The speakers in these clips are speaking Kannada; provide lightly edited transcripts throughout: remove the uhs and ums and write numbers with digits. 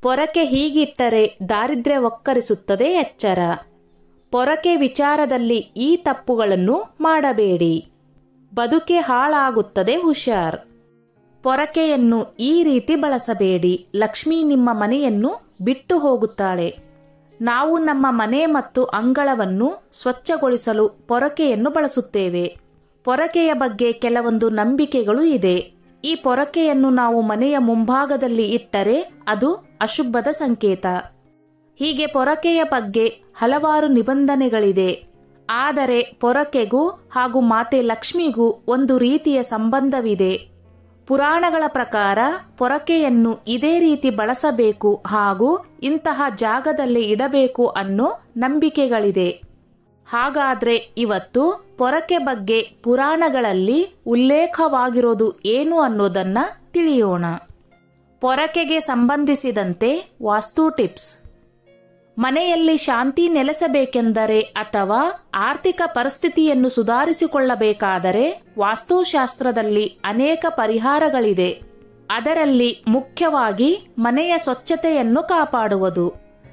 ಪೊರಕೆ ಹೀಗಿಟ್ಟರೆ ದಾರಿದ್ರ್ಯ ಒಕ್ಕರಿಸುತ್ತದೆ ಎಚ್ಚರ. ಪೊರಕೆ ವಿಚಾರದಲ್ಲಿ ಈ ತಪ್ಪುಗಳನ್ನು ಮಾಡಬೇಡಿ. ಬದುಕೆ ಹಾಳಾಗುತ್ತದೆ ಹುಷಾರ್. ಪೊರಕೆಯನ್ನು ಈ ರೀತಿ ಬಳಸಬೇಡಿ. ಲಕ್ಷ್ಮಿ ನಿಮ್ಮ ಮನೆಯನ್ನು ಬಿಟ್ಟು ಹೋಗುತ್ತಾಳೆ. ನಾವು ನಮ್ಮ ಮನೆ ಮತ್ತು ಅಂಗಳವನ್ನು ಸ್ವಚ್ಛಗೊಳಿಸಲು ಪೊರಕೆಯನ್ನು ಬಳಸುತ್ತೇವೆ. ಪೊರಕೆಯ ಬಗ್ಗೆ ಕೆಲವೊಂದು ನಂಬಿಕೆಗಳು ಇದೆ. ಈ ಪೊರಕೆಯನ್ನು ನಾವು ಮನೆಯ ಮುಂಭಾಗದಲ್ಲಿ ಇಟ್ಟರೆ ಅದು ಅಶುಭದ ಸಂಕೇತ. ಹೀಗೆ ಪೊರಕೆಯ ಬಗ್ಗೆ ಹಲವಾರು ನಿಬಂಧನೆಗಳಿದೆ. ಆದರೆ ಪೊರಕೆಗೂ ಹಾಗೂ ಮಾತೆ ಲಕ್ಷ್ಮಿಗೂ ಒಂದು ರೀತಿಯ ಸಂಬಂಧವಿದೆ. ಪುರಾಣಗಳ ಪ್ರಕಾರ ಪೊರಕೆಯನ್ನು ಇದೇ ರೀತಿ ಬಳಸಬೇಕು ಹಾಗೂ ಇಂತಹ ಜಾಗದಲ್ಲಿ ಇಡಬೇಕು ಅನ್ನೋ ನಂಬಿಕೆಗಳಿದೆ. ಹಾಗಾದ್ರೆ ಇವತ್ತು ಪೊರಕೆ ಬಗ್ಗೆ ಪುರಾಣಗಳಲ್ಲಿ ಉಲ್ಲೇಖವಾಗಿರೋದು ಏನು ಅನ್ನೋದನ್ನ ತಿಳಿಯೋಣ. ಪೊರಕೆಗೆ ಸಂಬಂಧಿಸಿದಂತೆ ವಾಸ್ತು ಟಿಪ್ಸ್. ಮನೆಯಲ್ಲಿ ಶಾಂತಿ ನೆಲೆಸಬೇಕೆಂದರೆ ಅಥವಾ ಆರ್ಥಿಕ ಪರಿಸ್ಥಿತಿಯನ್ನು ಸುಧಾರಿಸಿಕೊಳ್ಳಬೇಕಾದರೆ ವಾಸ್ತುಶಾಸ್ತ್ರದಲ್ಲಿ ಅನೇಕ ಪರಿಹಾರಗಳಿದೆ. ಅದರಲ್ಲಿ ಮುಖ್ಯವಾಗಿ ಮನೆಯ ಸ್ವಚ್ಛತೆಯನ್ನು ಕಾಪಾಡುವುದು.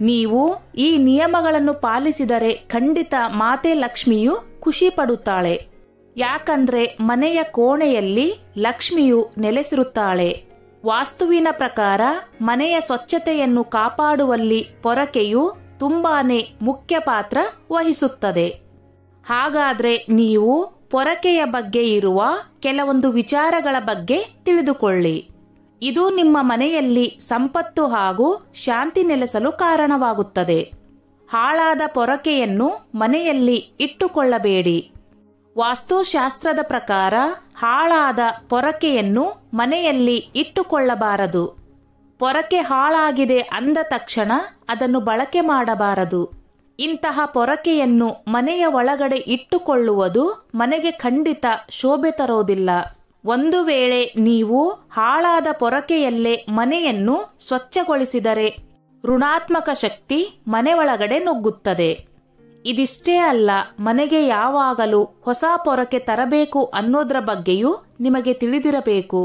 ನೀವು ಈ ನಿಯಮಗಳನ್ನು ಪಾಲಿಸಿದರೆ ಖಂಡಿತ ಮಾತೆ ಲಕ್ಷ್ಮಿಯು ಖುಷಿ ಪಡುತ್ತಾಳೆ. ಯಾಕಂದ್ರೆ ಮನೆಯ ಕೋಣೆಯಲ್ಲಿ ಲಕ್ಷ್ಮಿಯು ನೆಲೆಸಿರುತ್ತಾಳೆ. ವಾಸ್ತುವಿನ ಪ್ರಕಾರ ಮನೆಯ ಸ್ವಚ್ಛತೆಯನ್ನು ಕಾಪಾಡುವಲ್ಲಿ ಪೊರಕೆಯು ತುಂಬಾನೇ ಮುಖ್ಯ ಪಾತ್ರ ವಹಿಸುತ್ತದೆ. ಹಾಗಾದ್ರೆ ನೀವು ಪೊರಕೆಯ ಬಗ್ಗೆ ಇರುವ ಕೆಲವೊಂದು ವಿಚಾರಗಳ ಬಗ್ಗೆ ತಿಳಿದುಕೊಳ್ಳಿ. ಇದು ನಿಮ್ಮ ಮನೆಯಲ್ಲಿ ಸಂಪತ್ತು ಹಾಗೂ ಶಾಂತಿ ನೆಲೆಸಲು ಕಾರಣವಾಗುತ್ತದೆ. ಹಾಳಾದ ಪೊರಕೆಯನ್ನು ಮನೆಯಲ್ಲಿ ಇಟ್ಟುಕೊಳ್ಳಬೇಡಿ. ವಾಸ್ತುಶಾಸ್ತ್ರದ ಪ್ರಕಾರ ಹಾಳಾದ ಪೊರಕೆಯನ್ನು ಮನೆಯಲ್ಲಿ ಇಟ್ಟುಕೊಳ್ಳಬಾರದು. ಪೊರಕೆ ಹಾಳಾಗಿದೆ ಅಂದ ತಕ್ಷಣ ಅದನ್ನು ಬಳಕೆ ಮಾಡಬಾರದು. ಇಂತಹ ಪೊರಕೆಯನ್ನು ಮನೆಯ ಒಳಗಡೆ ಇಟ್ಟುಕೊಳ್ಳುವುದು ಮನೆಗೆ ಖಂಡಿತ ಶೋಭೆ ತರೋದಿಲ್ಲ. ಒಂದು ವೇಳೆ ನೀವು ಹಾಳಾದ ಪೊರಕೆಯಲ್ಲೇ ಮನೆಯನ್ನು ಸ್ವಚ್ಛಗೊಳಿಸಿದರೆ ಋಣಾತ್ಮಕ ಶಕ್ತಿ ಮನೆ ಒಳಗಡೆ ನುಗ್ಗುತ್ತದೆ. ಇದಿಷ್ಟೇ ಅಲ್ಲ, ಮನೆಗೆ ಯಾವಾಗಲೂ ಹೊಸ ಪೊರಕೆ ತರಬೇಕು ಅನ್ನೋದ್ರ ಬಗ್ಗೆಯೂ ನಿಮಗೆ ತಿಳಿದಿರಬೇಕು.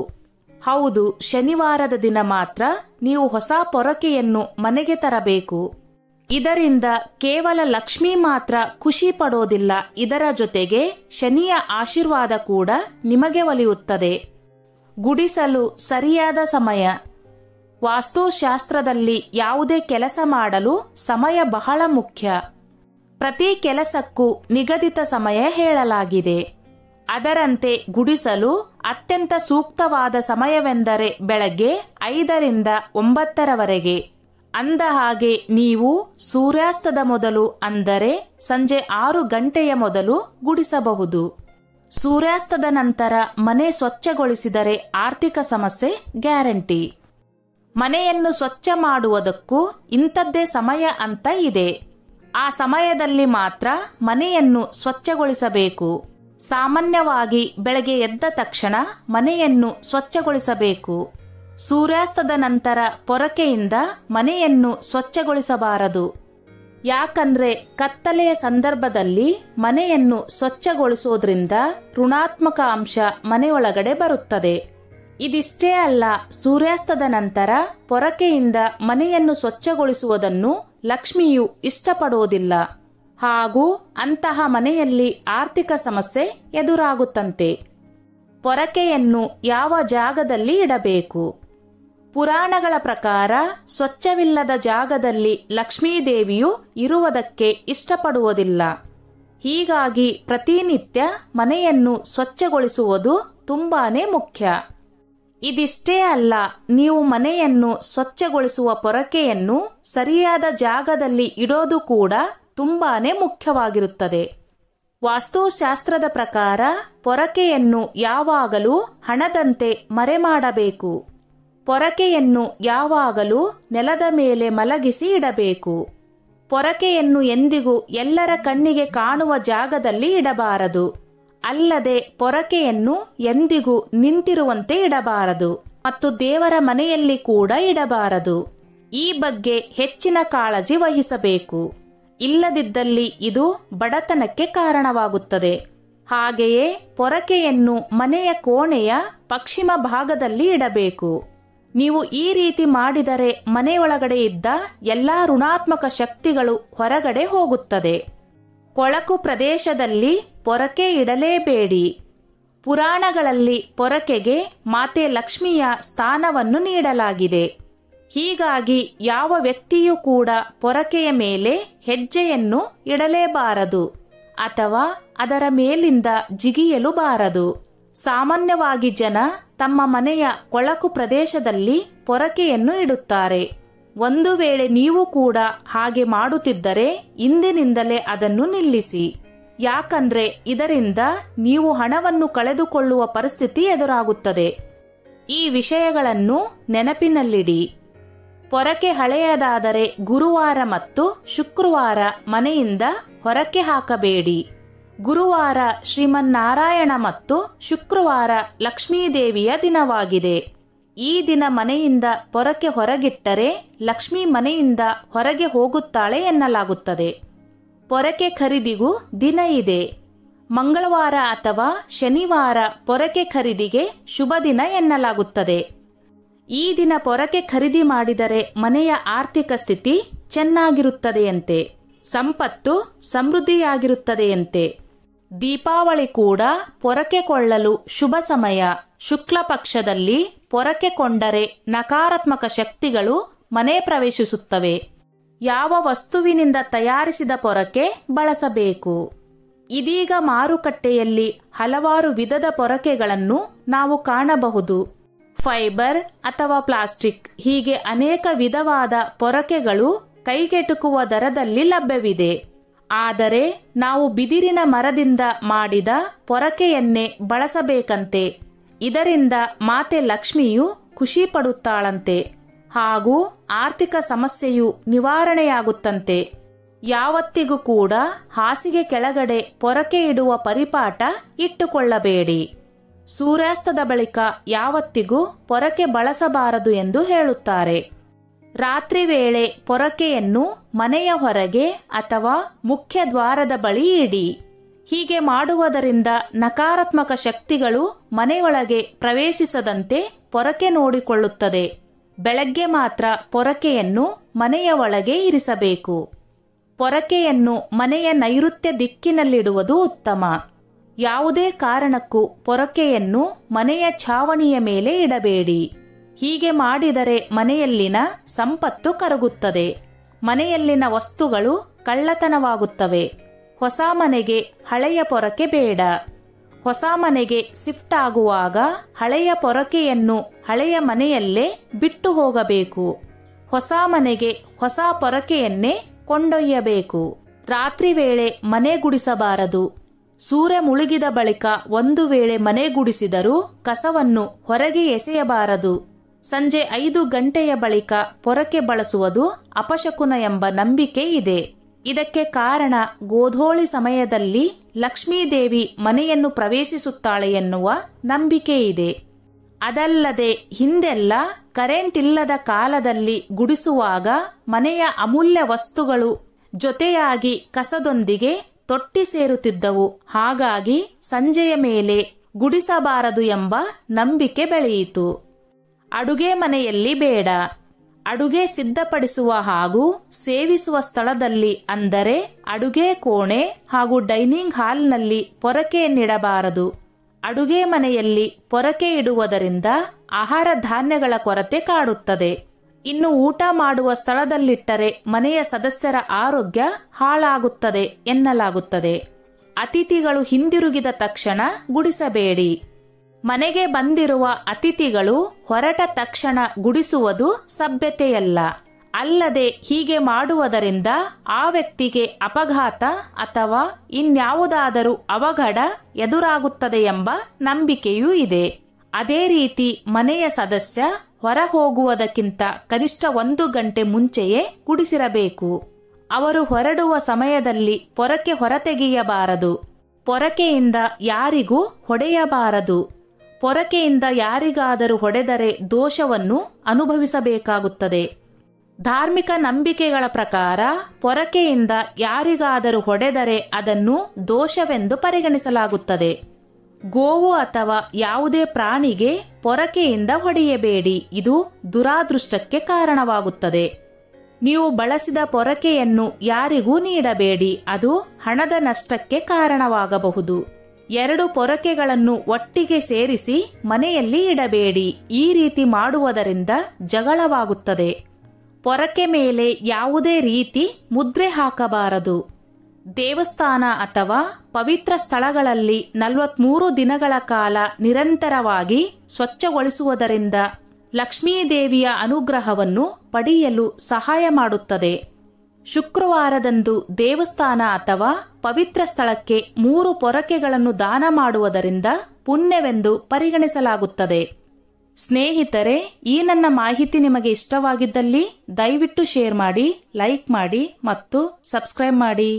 ಹೌದು, ಶನಿವಾರದ ದಿನ ಮಾತ್ರ ನೀವು ಹೊಸ ಪೊರಕೆಯನ್ನು ಮನೆಗೆ ತರಬೇಕು. ಇದರಿಂದ ಕೇವಲ ಲಕ್ಷ್ಮಿ ಮಾತ್ರ ಖುಷಿ ಪಡೋದಿಲ್ಲ, ಇದರ ಜೊತೆಗೆ ಶನಿಯ ಆಶೀರ್ವಾದ ಕೂಡ ನಿಮಗೆ ಒಲಿಯುತ್ತದೆ. ಗುಡಿಸಲು ಸರಿಯಾದ ಸಮಯ. ವಾಸ್ತುಶಾಸ್ತ್ರದಲ್ಲಿ ಯಾವುದೇ ಕೆಲಸ ಮಾಡಲು ಸಮಯ ಬಹಳ ಮುಖ್ಯ. ಪ್ರತಿ ಕೆಲಸಕ್ಕೂ ನಿಗದಿತ ಸಮಯ ಹೇಳಲಾಗಿದೆ. ಅದರಂತೆ ಗುಡಿಸಲು ಅತ್ಯಂತ ಸೂಕ್ತವಾದ ಸಮಯವೆಂದರೆ ಬೆಳಗ್ಗೆ 5ರಿಂದ 9ರವರೆಗೆ. ಅಂದ ಹಾಗೆ ನೀವು ಸೂರ್ಯಾಸ್ತದ ಮೊದಲು ಅಂದರೆ ಸಂಜೆ 6 ಗಂಟೆಯ ಮೊದಲು ಗುಡಿಸಬಹುದು. ಸೂರ್ಯಾಸ್ತದ ನಂತರ ಮನೆ ಸ್ವಚ್ಛಗೊಳಿಸಿದರೆ ಆರ್ಥಿಕ ಸಮಸ್ಯೆ ಗ್ಯಾರಂಟಿ. ಮನೆಯನ್ನು ಸ್ವಚ್ಛ ಮಾಡುವುದಕ್ಕೂ ಇಂಥದ್ದೇ ಸಮಯ ಅಂತ ಇದೆ. ಆ ಸಮಯದಲ್ಲಿ ಮಾತ್ರ ಮನೆಯನ್ನು ಸ್ವಚ್ಛಗೊಳಿಸಬೇಕು. ಸಾಮಾನ್ಯವಾಗಿ ಬೆಳಗ್ಗೆ ಎದ್ದ ತಕ್ಷಣ ಮನೆಯನ್ನು ಸ್ವಚ್ಛಗೊಳಿಸಬೇಕು. ಸೂರ್ಯಾಸ್ತದ ನಂತರ ಪೊರಕೆಯಿಂದ ಮನೆಯನ್ನು ಸ್ವಚ್ಛಗೊಳಿಸಬಾರದು. ಯಾಕಂದ್ರೆ ಕತ್ತಲೆಯ ಸಂದರ್ಭದಲ್ಲಿ ಮನೆಯನ್ನು ಸ್ವಚ್ಛಗೊಳಿಸೋದ್ರಿಂದ ಋಣಾತ್ಮಕ ಅಂಶ ಮನೆಯೊಳಗಡೆ ಬರುತ್ತದೆ. ಇದಿಷ್ಟೇ ಅಲ್ಲ, ಸೂರ್ಯಾಸ್ತದ ನಂತರ ಪೊರಕೆಯಿಂದ ಮನೆಯನ್ನು ಸ್ವಚ್ಛಗೊಳಿಸುವುದನ್ನು ಲಕ್ಷ್ಮಿಯು ಇಷ್ಟಪಡೋದಿಲ್ಲ ಹಾಗೂ ಅಂತಹ ಮನೆಯಲ್ಲಿ ಆರ್ಥಿಕ ಸಮಸ್ಯೆ ಎದುರಾಗುತ್ತಂತೆ. ಪೊರಕೆಯನ್ನು ಯಾವ ಜಾಗದಲ್ಲಿ ಇಡಬೇಕು? ಪುರಾಣಗಳ ಪ್ರಕಾರ ಸ್ವಚ್ಛವಿಲ್ಲದ ಜಾಗದಲ್ಲಿ ಲಕ್ಷ್ಮೀದೇವಿಯು ಇರುವುದಕ್ಕೆ ಇಷ್ಟಪಡುವುದಿಲ್ಲ. ಹೀಗಾಗಿ ಪ್ರತಿನಿತ್ಯ ಮನೆಯನ್ನು ಸ್ವಚ್ಛಗೊಳಿಸುವುದು ತುಂಬಾನೇ ಮುಖ್ಯ. ಇದಿಷ್ಟೇ ಅಲ್ಲ, ನೀವು ಮನೆಯನ್ನು ಸ್ವಚ್ಛಗೊಳಿಸುವ ಪೊರಕೆಯನ್ನು ಸರಿಯಾದ ಜಾಗದಲ್ಲಿ ಇಡೋದು ಕೂಡ ತುಂಬಾನೇ ಮುಖ್ಯವಾಗಿರುತ್ತದೆ. ವಾಸ್ತುಶಾಸ್ತ್ರದ ಪ್ರಕಾರ ಪೊರಕೆಯನ್ನು ಯಾವಾಗಲೂ ಹಣದಂತೆ ಮರೆಮಾಡಬೇಕು. ಪೊರಕೆಯನ್ನು ಯಾವಾಗಲೂ ನೆಲದ ಮೇಲೆ ಮಲಗಿಸಿ ಇಡಬೇಕು. ಪೊರಕೆಯನ್ನು ಎಂದಿಗೂ ಎಲ್ಲರ ಕಣ್ಣಿಗೆ ಕಾಣುವ ಜಾಗದಲ್ಲಿ ಇಡಬಾರದು. ಅಲ್ಲದೆ ಪೊರಕೆಯನ್ನು ಎಂದಿಗೂ ನಿಂತಿರುವಂತೆ ಇಡಬಾರದು ಮತ್ತು ದೇವರ ಮನೆಯಲ್ಲಿ ಕೂಡ ಇಡಬಾರದು. ಈ ಬಗ್ಗೆ ಹೆಚ್ಚಿನ ಕಾಳಜಿ ವಹಿಸಬೇಕು. ಇಲ್ಲದಿದ್ದಲ್ಲಿ ಇದು ಬಡತನಕ್ಕೆ ಕಾರಣವಾಗುತ್ತದೆ. ಹಾಗೆಯೇ ಪೊರಕೆಯನ್ನು ಮನೆಯ ಕೋಣೆಯ ಪಶ್ಚಿಮ ಭಾಗದಲ್ಲಿ ಇಡಬೇಕು. ನೀವು ಈ ರೀತಿ ಮಾಡಿದರೆ ಮನೆಯೊಳಗಡೆ ಇದ್ದ ಎಲ್ಲಾ ಋಣಾತ್ಮಕ ಶಕ್ತಿಗಳು ಹೊರಗಡೆ ಹೋಗುತ್ತದೆ. ಕೊಳಕು ಪ್ರದೇಶದಲ್ಲಿ ಪೊರಕೆ ಇಡಲೇಬೇಡಿ. ಪುರಾಣಗಳಲ್ಲಿ ಪೊರಕೆಗೆ ಮಾತೆ ಲಕ್ಷ್ಮಿಯ ಸ್ಥಾನವನ್ನು ನೀಡಲಾಗಿದೆ. ಹೀಗಾಗಿ ಯಾವ ವ್ಯಕ್ತಿಯೂ ಕೂಡ ಪೊರಕೆಯ ಮೇಲೆ ಹೆಜ್ಜೆಯನ್ನು ಇಡಲೇಬಾರದು ಅಥವಾ ಅದರ ಮೇಲಿಂದ ಜಿಗಿಯಲು ಬಾರದು. ಸಾಮಾನ್ಯವಾಗಿ ಜನ ತಮ್ಮ ಮನೆಯ ಕೊಳಕು ಪ್ರದೇಶದಲ್ಲಿ ಪೊರಕೆಯನ್ನು ಇಡುತ್ತಾರೆ. ಒಂದು ವೇಳೆ ನೀವು ಕೂಡ ಹಾಗೆ ಮಾಡುತ್ತಿದ್ದರೆ ಇಂದಿನಿಂದಲೇ ಅದನ್ನು ನಿಲ್ಲಿಸಿ. ಯಾಕಂದ್ರೆ ಇದರಿಂದ ನೀವು ಹಣವನ್ನು ಕಳೆದುಕೊಳ್ಳುವ ಪರಿಸ್ಥಿತಿ ಎದುರಾಗುತ್ತದೆ. ಈ ವಿಷಯಗಳನ್ನು ನೆನಪಿನಲ್ಲಿಡಿ. ಪೊರಕೆ ಹಳೆಯದಾದರೆ ಗುರುವಾರ ಮತ್ತು ಶುಕ್ರವಾರ ಮನೆಯಿಂದ ಹೊರಕ್ಕೆ ಹಾಕಬೇಡಿ. ಗುರುವಾರ ಶ್ರೀಮನ್ನಾರಾಯಣ ಮತ್ತು ಶುಕ್ರವಾರ ಲಕ್ಷ್ಮೀದೇವಿಯ ದಿನವಾಗಿದೆ. ಈ ದಿನ ಮನೆಯಿಂದ ಪೊರಕೆ ಹೊರಗಿಟ್ಟರೆ ಲಕ್ಷ್ಮೀ ಮನೆಯಿಂದ ಹೊರಗೆ ಹೋಗುತ್ತಾಳೆ ಎನ್ನಲಾಗುತ್ತದೆ. ಪೊರಕೆ ಖರೀದಿಗೂ ದಿನ ಇದೆ. ಮಂಗಳವಾರ ಅಥವಾ ಶನಿವಾರ ಪೊರಕೆ ಖರೀದಿಗೆ ಶುಭ ದಿನ ಎನ್ನಲಾಗುತ್ತದೆ. ಈ ದಿನ ಪೊರಕೆ ಖರೀದಿ ಮಾಡಿದರೆ ಮನೆಯ ಆರ್ಥಿಕ ಸ್ಥಿತಿ ಚೆನ್ನಾಗಿರುತ್ತದೆಯಂತೆ, ಸಂಪತ್ತು ಸಮೃದ್ಧಿಯಾಗಿರುತ್ತದೆಯಂತೆ. ದೀಪಾವಳಿ ಕೂಡ ಪೊರಕೆ ಕೊಳ್ಳಲು ಶುಭ ಸಮಯ. ಶುಕ್ಲ ಪಕ್ಷದಲ್ಲಿ ಪೊರಕೆ ಕೊಂಡರೆ ನಕಾರಾತ್ಮಕ ಶಕ್ತಿಗಳು ಮನೆ ಪ್ರವೇಶಿಸುತ್ತವೆ. ಯಾವ ವಸ್ತುವಿನಿಂದ ತಯಾರಿಸಿದ ಪೊರಕೆ ಬಳಸಬೇಕು? ಇದೀಗ ಮಾರುಕಟ್ಟೆಯಲ್ಲಿ ಹಲವಾರು ವಿಧದ ಪೊರಕೆಗಳನ್ನು ನಾವು ಕಾಣಬಹುದು. ಫೈಬರ್ ಅಥವಾ ಪ್ಲಾಸ್ಟಿಕ್ ಹೀಗೆ ಅನೇಕ ವಿಧವಾದ ಪೊರಕೆಗಳು ಕೈಗೆಟುಕುವ ದರದಲ್ಲಿ ಲಭ್ಯವಿದೆ. ಆದರೆ ನಾವು ಬಿದಿರಿನ ಮರದಿಂದ ಮಾಡಿದ ಪೊರಕೆಯನ್ನೇ ಬಳಸಬೇಕಂತೆ. ಇದರಿಂದ ಮಾತೆ ಲಕ್ಷ್ಮಿಯು ಖುಷಿ ಪಡುತ್ತಾಳಂತೆ ಹಾಗೂ ಆರ್ಥಿಕ ಸಮಸ್ಯೆಯು ನಿವಾರಣೆಯಾಗುತ್ತಂತೆ. ಯಾವತ್ತಿಗೂ ಕೂಡ ಹಾಸಿಗೆ ಕೆಳಗಡೆ ಪೊರಕೆ ಇಡುವ ಪರಿಪಾಠ ಇಟ್ಟುಕೊಳ್ಳಬೇಡಿ. ಸೂರ್ಯಾಸ್ತದ ಬಳಿಕ ಯಾವತ್ತಿಗೂ ಪೊರಕೆ ಬಳಸಬಾರದು ಎಂದು ಹೇಳುತ್ತಾರೆ. ರಾತ್ರಿ ವೇಳೆ ಪೊರಕೆಯನ್ನು ಮನೆಯ ಹೊರಗೆ ಅಥವಾ ಮುಖ್ಯ ದ್ವಾರದ ಬಳಿ ಇಡಿ. ಹೀಗೆ ಮಾಡುವುದರಿಂದ ನಕಾರಾತ್ಮಕ ಶಕ್ತಿಗಳು ಮನೆಯೊಳಗೆ ಪ್ರವೇಶಿಸದಂತೆ ಪೊರಕೆ ನೋಡಿಕೊಳ್ಳುತ್ತದೆ. ಬೆಳಗ್ಗೆ ಮಾತ್ರ ಪೊರಕೆಯನ್ನು ಮನೆಯ ಒಳಗೆ ಇರಿಸಬೇಕು. ಪೊರಕೆಯನ್ನು ಮನೆಯ ನೈಋತ್ಯ ದಿಕ್ಕಿನಲ್ಲಿಡುವುದು ಉತ್ತಮ. ಯಾವುದೇ ಕಾರಣಕ್ಕೂ ಪೊರಕೆಯನ್ನು ಮನೆಯ ಛಾವಣಿಯ ಮೇಲೆ ಇಡಬೇಡಿ. ಹೀಗೆ ಮಾಡಿದರೆ ಮನೆಯಲ್ಲಿನ ಸಂಪತ್ತು ಕರಗುತ್ತದೆ. ಮನೆಯಲ್ಲಿನ ವಸ್ತುಗಳು ಕಳ್ಳತನವಾಗುತ್ತವೆ. ಹೊಸ ಮನೆಗೆ ಹಳೆಯ ಪೊರಕೆ ಬೇಡ. ಹೊಸ ಮನೆಗೆ ಶಿಫ್ಟ್ ಆಗುವಾಗ ಹಳೆಯ ಪೊರಕೆಯನ್ನು ಹಳೆಯ ಮನೆಯಲ್ಲೇ ಬಿಟ್ಟು ಹೋಗಬೇಕು. ಹೊಸ ಮನೆಗೆ ಹೊಸ ಪೊರಕೆಯನ್ನೇ ಕೊಂಡೊಯ್ಯಬೇಕು. ರಾತ್ರಿ ವೇಳೆ ಮನೆ ಗುಡಿಸಬಾರದು. ಸೂರ್ಯ ಮುಳುಗಿದ ಬಳಿಕ ಒಂದು ವೇಳೆ ಮನೆ ಗುಡಿಸಿದರೂ ಕಸವನ್ನು ಹೊರಗೆ ಎಸೆಯಬಾರದು. ಸಂಜೆ 5 ಗಂಟೆಯ ಬಳಿಕ ಪೊರಕೆ ಬಳಸುವುದು ಅಪಶಕುನ ಎಂಬ ನಂಬಿಕೆ ಇದೆ. ಇದಕ್ಕೆ ಕಾರಣ ಗೋಧೂಳಿ ಸಮಯದಲ್ಲಿ ಲಕ್ಷ್ಮೀದೇವಿ ಮನೆಯನ್ನು ಪ್ರವೇಶಿಸುತ್ತಾಳೆ ಎನ್ನುವ ನಂಬಿಕೆ ಇದೆ. ಅದಲ್ಲದೆ ಹಿಂದೆಲ್ಲ ಕರೆಂಟ್ ಇಲ್ಲದ ಕಾಲದಲ್ಲಿ ಗುಡಿಸುವಾಗ ಮನೆಯ ಅಮೂಲ್ಯ ವಸ್ತುಗಳು ಜೊತೆಯಾಗಿ ಕಸದೊಂದಿಗೆ ತೊಟ್ಟಿ ಸೇರುತ್ತಿದ್ದವು. ಹಾಗಾಗಿ ಸಂಜೆಯ ಮೇಲೆ ಗುಡಿಸಬಾರದು ಎಂಬ ನಂಬಿಕೆ ಬೆಳೆಯಿತು. ಅಡುಗೆ ಮನೆಯಲ್ಲಿ ಬೇಡ. ಅಡುಗೆ ಸಿದ್ಧಪಡಿಸುವ ಹಾಗೂ ಸೇವಿಸುವ ಸ್ಥಳದಲ್ಲಿ ಅಂದರೆ ಅಡುಗೆ ಕೋಣೆ ಹಾಗೂ ಡೈನಿಂಗ್ ಹಾಲ್ನಲ್ಲಿ ಪೊರಕೆಯನ್ನಿಡಬಾರದು. ಅಡುಗೆ ಮನೆಯಲ್ಲಿ ಪೊರಕೆ ಇಡುವುದರಿಂದ ಆಹಾರ ಧಾನ್ಯಗಳ ಕೊರತೆ ಕಾಡುತ್ತದೆ. ಇನ್ನು ಊಟ ಮಾಡುವ ಸ್ಥಳದಲ್ಲಿಟ್ಟರೆ ಮನೆಯ ಸದಸ್ಯರ ಆರೋಗ್ಯ ಹಾಳಾಗುತ್ತದೆ ಎನ್ನಲಾಗುತ್ತದೆ. ಅತಿಥಿಗಳು ಹಿಂದಿರುಗಿದ ತಕ್ಷಣ ಗುಡಿಸಬೇಡಿ. ಮನೆಗೆ ಬಂದಿರುವ ಅತಿಥಿಗಳು ಹೊರಟ ತಕ್ಷಣ ಗುಡಿಸುವುದು ಸಭ್ಯತೆಯಲ್ಲ. ಅಲ್ಲದೆ ಹೀಗೆ ಮಾಡುವುದರಿಂದ ಆ ವ್ಯಕ್ತಿಗೆ ಅಪಘಾತ ಅಥವಾ ಇನ್ಯಾವುದಾದರೂ ಅವಘಡ ಎದುರಾಗುತ್ತದೆ ಎಂಬ ನಂಬಿಕೆಯೂ ಇದೆ. ಅದೇ ರೀತಿ ಮನೆಯ ಸದಸ್ಯ ಹೊರ ಹೋಗುವುದಕ್ಕಿಂತ ಕನಿಷ್ಠ 1 ಗಂಟೆ ಮುಂಚೆಯೇ ಗುಡಿಸಿರಬೇಕು. ಅವರು ಹೊರಡುವ ಸಮಯದಲ್ಲಿ ಪೊರಕೆ ಹೊರತೆಗೆಯಬಾರದು. ಪೊರಕೆಯಿಂದ ಯಾರಿಗೂ ಹೊಡೆಯಬಾರದು. ಪೊರಕೆಯಿಂದ ಯಾರಿಗಾದರೂ ಹೊಡೆದರೆ ದೋಷವನ್ನು ಅನುಭವಿಸಬೇಕಾಗುತ್ತದೆ. ಧಾರ್ಮಿಕ ನಂಬಿಕೆಗಳ ಪ್ರಕಾರ ಪೊರಕೆಯಿಂದ ಯಾರಿಗಾದರೂ ಹೊಡೆದರೆ ಅದನ್ನು ದೋಷವೆಂದು ಪರಿಗಣಿಸಲಾಗುತ್ತದೆ. ಗೋವು ಅಥವಾ ಯಾವುದೇ ಪ್ರಾಣಿಗೆ ಪೊರಕೆಯಿಂದ ಹೊಡೆಯಬೇಡಿ, ಇದು ದುರಾದೃಷ್ಟಕ್ಕೆ ಕಾರಣವಾಗುತ್ತದೆ. ನೀವು ಬಳಸಿದ ಪೊರಕೆಯನ್ನು ಯಾರಿಗೂ ನೀಡಬೇಡಿ, ಅದು ಹಣದ ನಷ್ಟಕ್ಕೆ ಕಾರಣವಾಗಬಹುದು. 2 ಪೊರಕೆಗಳನ್ನು ಒಟ್ಟಿಗೆ ಸೇರಿಸಿ ಮನೆಯಲ್ಲಿ ಇಡಬೇಡಿ, ಈ ರೀತಿ ಮಾಡುವುದರಿಂದ ಜಗಳವಾಗುತ್ತದೆ. ಪೊರಕೆ ಮೇಲೆ ಯಾವುದೇ ರೀತಿ ಮುದ್ರೆ ಹಾಕಬಾರದು. ದೇವಸ್ಥಾನ ಅಥವಾ ಪವಿತ್ರ ಸ್ಥಳಗಳಲ್ಲಿ 43 ದಿನಗಳ ಕಾಲ ನಿರಂತರವಾಗಿ ಸ್ವಚ್ಛಗೊಳಿಸುವುದರಿಂದ ಲಕ್ಷ್ಮೀದೇವಿಯ ಅನುಗ್ರಹವನ್ನು ಪಡೆಯಲು ಸಹಾಯ ಮಾಡುತ್ತದೆ. ಶುಕ್ರವಾರದಂದು ದೇವಸ್ಥಾನ ಅಥವಾ ಪವಿತ್ರ ಸ್ಥಳಕ್ಕೆ 3 ಪೊರಕೆಗಳನ್ನು ದಾನ ಮಾಡುವುದರಿಂದ ಪುಣ್ಯವೆಂದು ಪರಿಗಣಿಸಲಾಗುತ್ತದೆ. ಸ್ನೇಹಿತರೆ, ಈ ನನ್ನ ಮಾಹಿತಿ ನಿಮಗೆ ಇಷ್ಟವಾಗಿದ್ದಲ್ಲಿ ದಯವಿಟ್ಟು ಶೇರ್ ಮಾಡಿ, ಲೈಕ್ ಮಾಡಿ ಮತ್ತು ಸಬ್ಸ್ಕ್ರೈಬ್ ಮಾಡಿ.